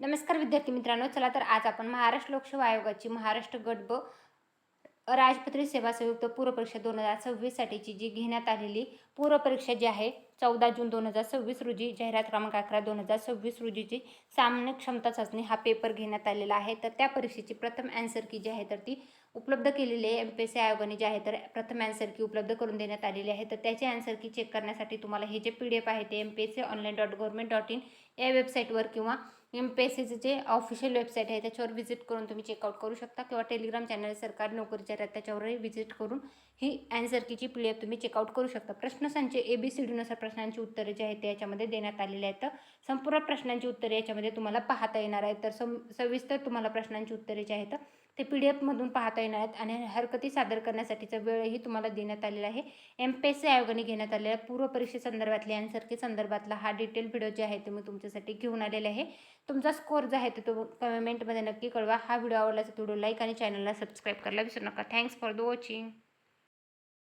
नमस्कार विद्यार्थी मित्रांनो, चला तर आज आपण महाराष्ट्र लोकसेवा आयोगाची महाराष्ट्र गट ब राजपत्रित सेवा संयुक्त पूर्वपरीक्षा 2026 साठीची जी घेण्यात आलेली पूर्वपरीक्षा जी आहे 14 जून 2026 रोजी जाहिरात क्रमांक 11 2026 रोजीची सामान्य क्षमता चाचणी हा पेपर घेण्यात आलेला आहे। तर त्या परीक्षेची प्रथम ॲन्सर की जी आहे तर ती उपलब्ध केलेली आहे। MPSC आयोगाने जे आहे तर प्रथम ॲन्सर की उपलब्ध करून देण्यात आलेली आहे। तर त्याची ॲन्सर की चेक करण्यासाठी तुम्हाला हे जे PDF आहे ते mpsconline.government.in या वेबसाईटवर किंवा MPSCचे जे ऑफिशियल वेबसाईट आहे त्याच्यावर व्हिजिट करून तुम्ही चेकआउट करू शकता किंवा टेलिग्राम चॅनल सरकारी नोकरीच्या आहेत त्याच्यावरही व्हिजिट करून ही ॲन्सर कीची PDF तुम्ही चेकआउट करू शकता। प्रश्नसंच ABCDनुसार प्रश्नांची उत्तरे जे आहेत ते याच्यामध्ये देण्यात आलेले आहेत। तर संपूर्ण प्रश्नांची उत्तरे याच्यामध्ये तुम्हाला पाहता येणार आहेत। तर सविस्तर तुम्हाला प्रश्नांची उत्तरे जे आहेत ते PDF मधून पाहता येणार आहेत आणि हरकती सादर करण्यासाठीचा वेळही तुम्हाला देण्यात आलेला आहे। MPSC आयोगाने घेण्यात आलेल्या पूर्व परीक्षेसंदर्भातल्या ॲन्सर की संदर्भातला हा डिटेल व्हिडिओ जे आहे ते मी तुमच्यासाठी घेऊन आलेले आहे। तुमचा स्कोर जो आहे तो कमेंटमध्ये नक्की कळवा। हा व्हिडिओ आवडला तर व्हिडिओ लाईक आणि चॅनलला सबस्क्राईब करायला विसरू नका। Thanks for the watching.